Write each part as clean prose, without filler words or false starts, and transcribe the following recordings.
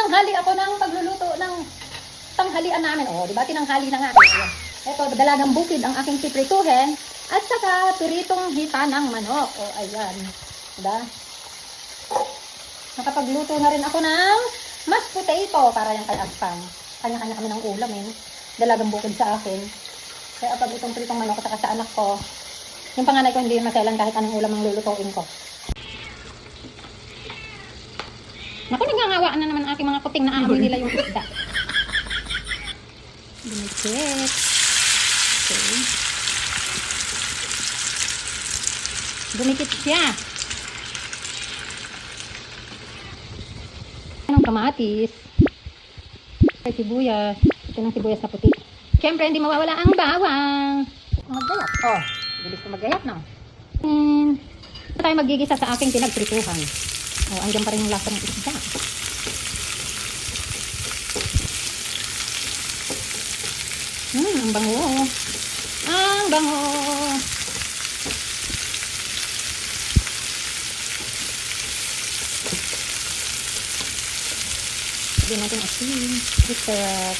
Tinanghali ako ng pagluluto ng tanghalian namin. O, diba? Tinanghali na nga. Ito, dalagang bukid ang aking piprituhin. At saka, piritong hita ng manok. O, ayan. Diba? Nakapagluto na rin ako ng mashed potato para yung kay Aspang. Kanya-kanya kami ng ulam eh. Dalagang bukid sa akin. Kaya pag itong pritong manok at saka sa anak ko, yung panganay ko hindi maselan kahit anong ulam ang lulutuin ko. Naku, nagngangawaan na naman ang aking mga kuting na aamoy nila yung isda. Dumikit. Okay. Dumikit siya. Anong kamatis? Ay, sibuyas. Ito ng sibuyas na puti. Siyempre, hindi mawawala ang bawang. Maggayat. Oh, bilis ko maggayat, no? Ito tayo magigisa sa aking pinagprituhan. Oh, andyan pa rin yung lasa ng isda. Ang bango. Ang bango. Lagyan natin asin. Sarap.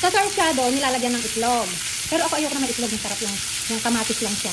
Sa sarsyado, nilalagyan ng itlog. Pero ako ayoko na may itlog. Masarap lang. Yung kamatis lang siya.